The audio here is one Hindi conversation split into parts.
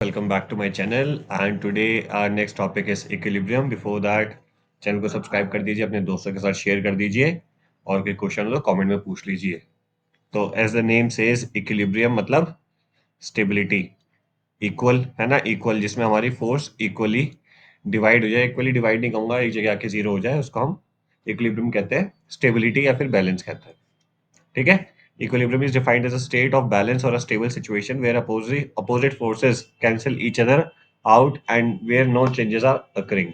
Welcome back to my channel and today our next topic is equilibrium. Before that channel को सब्सक्राइब कर दीजिए, अपने दोस्तों के साथ शेयर कर दीजिए और कोई क्वेश्चन हो तो कमेंट में पूछ लीजिए। तो as the name says equilibrium मतलब स्टेबिलिटी, इक्वल है ना, इक्वल जिसमें हमारी फोर्स इक्वली डिवाइड हो जाए। इक्वली डिवाइड नहीं कहूंगा, एक जगह आके जीरो हो जाए, उसको हम इक्विलिब्रियम कहते हैं, स्टेबिलिटी या फिर बैलेंस कहते हैं। ठीक है। Equilibrium is defined as a state of balance or a stable situation where opposite forces cancel each other out and where no changes are occurring.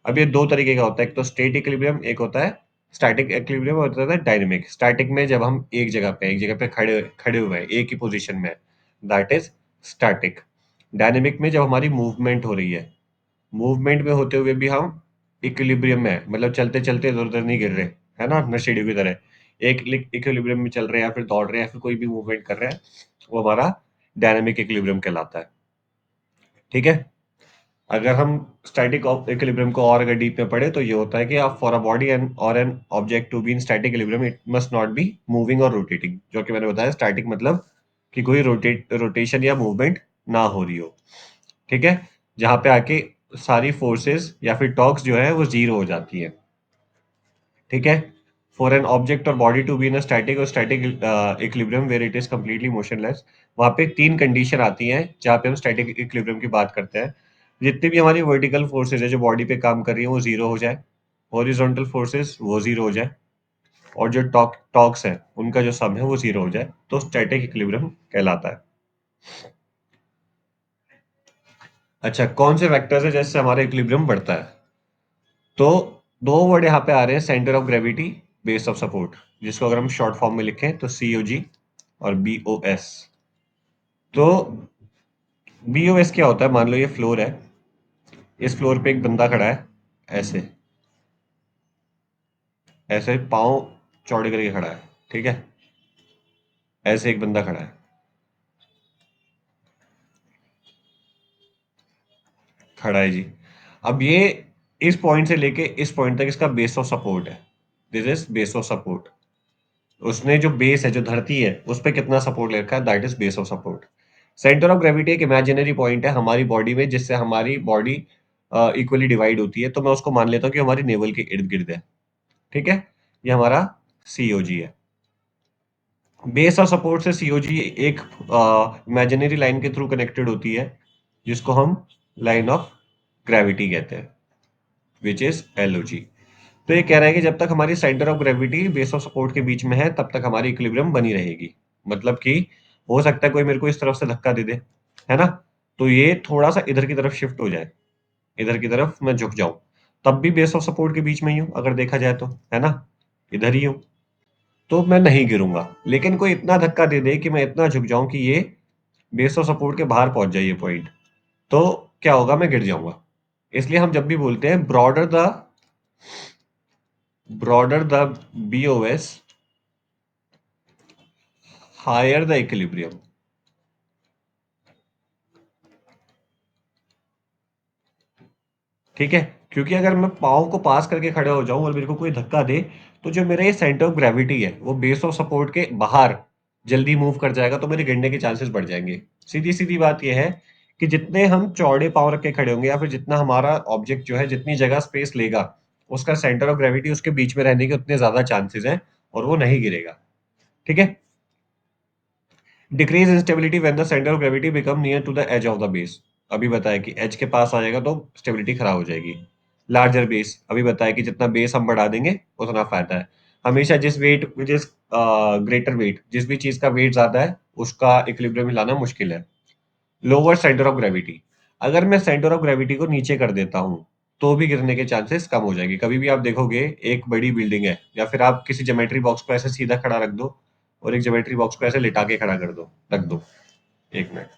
अब ये दो तरीके का होता है, एक तो स्टेट इक्विलिब्रियम, एक होता है स्टैटिक इक्विलिब्रियम और होता है डायनेमिक। स्टैटिक में जब हम एक जगह पे खड़े खड़े हुए हैं, एक ही पोजीशन में, दैट इज स्टैटिक। डायनेमिक में जब हमारी मूवमेंट हो रही है, मूवमेंट में होते हुए भी हम इक्विलिब्रियम में है, मतलब चलते चलते इधर उधर नहीं गिर रहे, है ना, नशेड़ी की तरह एक इक्विलिब्रियम में चल रहे हैं या फिर दौड़ रहे हैं या फिर कोई भी मूवमेंट कर रहे हैं, वो हमारा डायनामिक इक्विलिब्रियम कहलाता है। ठीक है। अगर हम स्टैटिक इक्विलिब्रियम को और अगर डीप में पढ़े तो ये होता है कि आप फॉर अ बॉडी एंड और an object to be in static equilibrium it must not be moving और रोटेटिंग, जो कि मैंने बताया स्टैटिक मतलब कि कोई रोटेशन या मूवमेंट ना हो रही हो। ठीक है। जहां पे आके सारी फोर्सेस या फिर टॉर्क्स जो है वो जीरो हो जाती है। ठीक है। फॉर एन ऑब्जेक्ट और body to be in static और static equilibrium where it is completely motionless, वहां पे तीन कंडीशन आती हैं जहां पे हम स्टैटिक इक्विलिब्रियम की बात करते हैं। जितनी भी हमारी वर्टिकल फोर्सेज है जो बॉडी पे काम कर रही है वो जीरो हो जाए, हॉरिजॉन्टल फोर्सेस वो जीरो हो जाए, और जो टॉर्क्स है उनका जो सम है वो जीरो हो जाए, तो स्टैटिक इक्विलिब्रियम कहलाता है। अच्छा, कौन से वेक्टर्स है जैसे हमारा इक्विलिब्रियम बढ़ता है? तो दो वर्ड यहाँ पे आ रहे हैं, centre of gravity, base of support, जिसको अगर हम शॉर्ट फॉर्म में लिखें तो सीओजी और बीओएस। तो बीओएस क्या होता है? मान लो ये फ्लोर है, इस फ्लोर पे एक बंदा खड़ा है, ऐसे ऐसे पाँव चौड़े करके खड़ा है। ठीक है। ऐसे एक बंदा खड़ा है, खड़ा है जी। अब ये इस पॉइंट से लेके इस पॉइंट तक इसका बेस ऑफ सपोर्ट है, this is base of support. उसने जो बेस है, जो धरती है, उस पर कितना सपोर्ट ले रखा है, that is base of support. Centre of gravity एक इमेजिनरी पॉइंट है हमारी बॉडी में, जिससे हमारी बॉडी इक्वली डिवाइड होती है, तो मैं उसको मान लेता हूँ कि हमारी नेवल के इर्द गिर्द है। ठीक है। ये हमारा सीओजी है। बेस ऑफ सपोर्ट से सीओजी एक इमेजिनरी लाइन के थ्रू कनेक्टेड होती है, जिसको हम लाइन ऑफ ग्रेविटी कहते हैं, विच इज एलओजी। तो ये कह रहा है कि जब तक हमारी centre of gravity base of support के बीच में है तब तक हमारी इक्विलिब्रियम बनी रहेगी। मतलब कि हो सकता है कोई मेरे को इस तरफ से धक्का दे दे, है ना, तो ये थोड़ा सा इधर की तरफ शिफ्ट हो जाए, इधर की तरफ मैं झुक जाऊं, तब भी बेस ऑफ सपोर्ट के बीच में ही हूं, अगर देखा जाए तो, है ना, इधर ही हूं, तो मैं नहीं गिरूंगा। लेकिन कोई इतना धक्का दे दे कि मैं इतना झुक जाऊं कि ये बेस ऑफ सपोर्ट के बाहर पहुंच जाए ये पॉइंट, तो क्या होगा? मैं गिर जाऊंगा। इसलिए हम जब भी बोलते हैं broader the BOS higher the equilibrium. ठीक है। क्योंकि अगर मैं पाँव को पास करके खड़े हो जाऊं और मेरे को कोई धक्का दे, तो जो मेरा ये सेंटर ऑफ ग्रेविटी है वो बेस ऑफ सपोर्ट के बाहर जल्दी मूव कर जाएगा, तो मेरे गिरने के चांसेस बढ़ जाएंगे। सीधी सीधी बात यह है कि जितने हम चौड़े पाँव रख के खड़े होंगे या फिर जितना हमारा ऑब्जेक्ट जो है जितनी जगह स्पेस लेगा, उसका सेंटर ऑफ ग्रेविटी उसके बीच में रहने के उतने ज्यादा चांसेस हैं और वो नहीं गिरेगा। ठीक है। Decrease instability when the centre of gravity become near to the edge of the base. अभी बताया कि एज के पास आ जाएगा तो स्टेबिलिटी खराब हो जाएगी। लार्जर बेस, अभी बताया कि जितना बेस हम बढ़ा देंगे उतना फायदा है। हमेशा जिस ग्रेटर वेट, जिस भी चीज का वेट ज्यादा है उसका इक्विलिब्रियम हिलाना मुश्किल है। लोअर सेंटर ऑफ ग्रेविटी, अगर मैं सेंटर ऑफ ग्रेविटी को नीचे कर देता हूँ तो भी गिरने के चांसेस कम हो जाएंगे। कभी भी आप देखोगे एक बड़ी बिल्डिंग है या फिर आप किसी ज्योमेट्री बॉक्स को ऐसे सीधा खड़ा रख दो और एक ज्योमेट्री बॉक्स को ऐसे लिटा के खड़ा कर दो, रख दो, एक मिनट।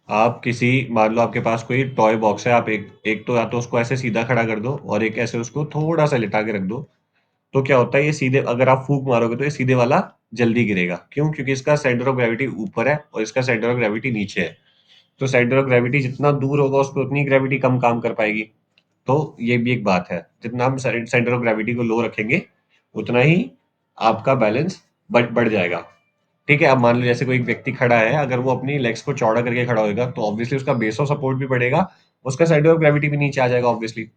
आप किसी, मान लो आपके पास कोई टॉय बॉक्स है, आप एक एक तो या तो उसको ऐसे सीधा खड़ा कर दो और एक ऐसे उसको थोड़ा सा लिटा के रख दो, तो क्या होता है, ये सीधे अगर आप फूंक मारोगे तो ये सीधे वाला जल्दी गिरेगा। क्यों? क्योंकि इसका सेंटर ऑफ ग्रेविटी ऊपर है और इसका सेंटर ऑफ ग्रेविटी नीचे है। तो सेंटर ऑफ ग्रेविटी जितना दूर होगा उस पर उतनी ग्रेविटी कम काम कर पाएगी। तो ये भी एक बात है, जितना हम सेंटर ऑफ ग्रेविटी को लो रखेंगे उतना ही आपका बैलेंस बढ़ जाएगा। ठीक है, अब मान लो जैसे कोई एक व्यक्ति खड़ा है, अगर वो अपनी लेग्स को चौड़ा करके खड़ा होगा तो ऑब्वियसली उसका बेस ऑफ सपोर्ट भी बढ़ेगा, उसका सेंटर ऑफ ग्रेविटी भी नीचे आ जाएगा ऑब्वियसली।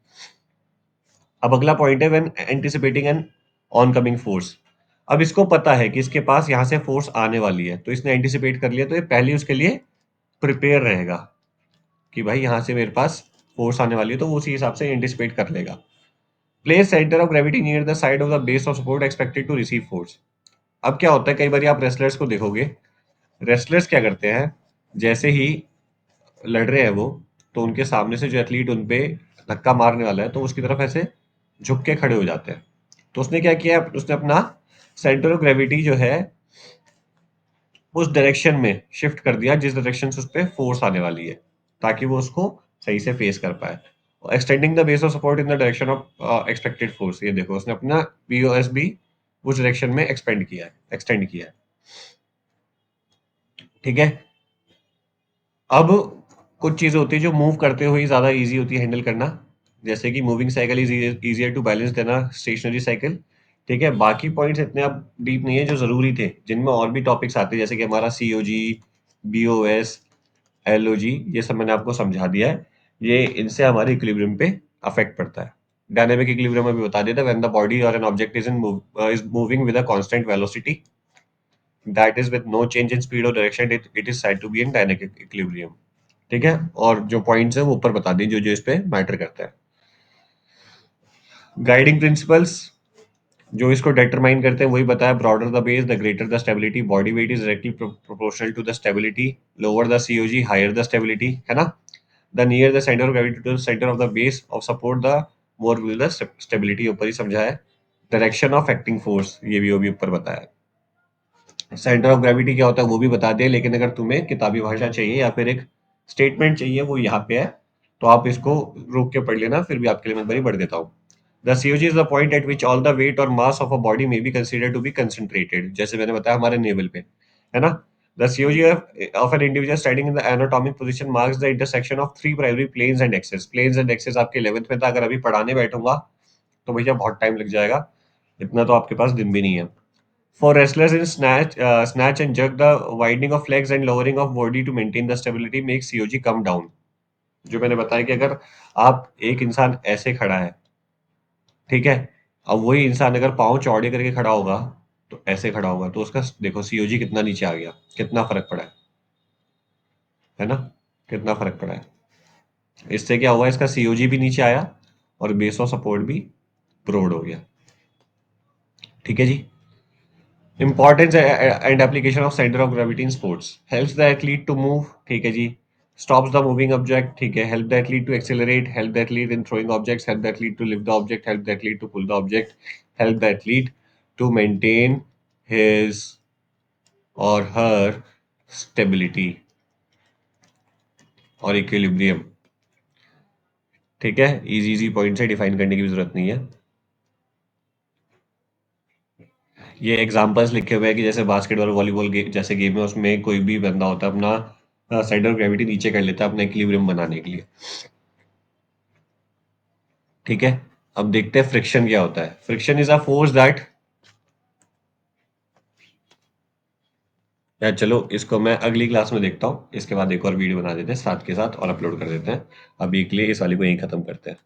अब अगला पॉइंट है when anticipating an oncoming force. अब इसको पता है कि इसके पास यहाँ से फोर्स आने वाली है, तो इसने एंटिसिपेट कर लिया, तो ये पहले उसके लिए प्रिपेयर रहेगा कि भाई यहाँ से मेरे पास फोर्स आने वाली है, तो वो उसी हिसाब से एंटिसिपेट कर लेगा। Place centre of gravity near the side of the base of support expected to receive force. अब क्या होता है, कई बार आप रेसलर्स को देखोगे, रेसलर्स क्या करते हैं, जैसे ही लड़ रहे हैं वो, तो उनके सामने से जो एथलीट उन पे धक्का मारने वाला है तो उसकी तरफ ऐसे झुक के खड़े हो जाते हैं। तो उसने क्या किया, उसने अपना सेंटर ऑफ ग्रेविटी जो है उस डायरेक्शन में शिफ्ट कर दिया जिस डायरेक्शन से उस पे फोर्स आने वाली है, ताकि वो उसको सही से फेस कर पाए। Extending the base of support in the direction of expected force, ये देखो उसने अपना बीओएस भी उस डायरेक्शन में एक्सटेंड किया है। ठीक है, अब कुछ चीजें होती है जो मूव करते हुए ज्यादा इजी होती है हैंडल करना, जैसे कि moving cycle is easier to balance than a stationary cycle. ठीक है, बाकी पॉइंट्स इतने अब डीप नहीं है जो जरूरी थे, जिनमें और भी टॉपिक्स आते हैं, जैसे कि हमारा सीओजी, बीओएस, एलओजी, ये सब मैंने आपको समझा दिया है। ये इनसे हमारे इक्विलिब्रियम पे अफेक्ट पड़ता है। डायनामिक इक्विलिब्रियम में भी बता देता है, व्हेन द बॉडी और an object is moving with a constant velocity that is with no change in speed और direction, it is said to be in dynamic equilibrium. ठीक है, और जो पॉइंट्स हैं वो ऊपर बता दें जो जो इस पे मैटर करता है। गाइडिंग प्रिंसिपल्स जो इसको डिटरमाइन करते हैं वही बताया, broader the base the greater the stability, body weight is directly proportional to the stability, lower the COG higher the stability, है ना। The near the centre of gravity to the centre of the base of support the more will the stability, ऊपर ही समझा है। डायरेक्शन ऑफ एक्टिंग फोर्स, ये भी वो भी ऊपर बताया। सेंटर ऑफ ग्रेविटी क्या होता है वो भी बता दे, लेकिन अगर तुम्हें किताबी भाषा चाहिए या फिर एक स्टेटमेंट चाहिए वो यहाँ पे है, तो आप इसको रोक के पढ़ लेना, फिर भी आपके लिए मैं बड़ी बढ़ देता हूँ। The COG is the point at which all the weight और mass of a body may be consider to be concentrated, जैसे मैंने बताया हमारे नेवल पे, है ना। The COG of an individual standing in the anatomic position marks the intersection of three primary planes and axes. Planes and axes आपके 11th में था, अगर अभी पढ़ाने बैठूंगा तो भैया बहुत टाइम लग जाएगा, इतना तो आपके पास दिन भी नहीं है। For wrestlers in snatch and jerk, the widening of legs and lowering of body to maintain the stability makes COG come down. जो मैंने बताया कि अगर आप एक इंसान ऐसे खड़ा है, ठीक है, अब वही इंसान अगर पाँव चौड़े करके खड़ा होगा, तो ऐसे खड़ा होगा, तो उसका देखो सीओजी कितना नीचे आ गया, कितना फर्क पड़ा है ना, कितना फर्क पड़ा है। इससे क्या हुआ, इसका सीओजी भी नीचे आया और बेस ऑफ सपोर्ट भी ब्रॉड हो गया। ठीक है जी। Importance and application of center of gravity in sports helps the athlete to move, ठीक है जी, stops the moving object, ठीक है, help the athlete to accelerate, help the athlete in throwing objects, help the athlete to lift the object, help the athlete to pull the object, help the athlete to maintain his or her stability और इक्विलिब्रियम। ठीक है, इजी इजी पॉइंट से डिफाइन करने की भी जरूरत नहीं है। ये एग्जांपल्स लिखे हुए हैं कि जैसे बास्केटबॉल वॉलीबॉल जैसे गेम है, उसमें कोई भी बंदा होता है अपना सेंटर ऑफ ग्रेविटी नीचे कर लेता है अपना इक्विलिब्रियम बनाने के लिए। ठीक है, अब देखते हैं फ्रिक्शन क्या होता है। Friction is a force that, या चलो इसको मैं अगली क्लास में देखता हूँ, इसके बाद एक और वीडियो बना देते हैं साथ के साथ और अपलोड कर देते हैं। अभी के लिए इस वाली को यहीं खत्म करते हैं।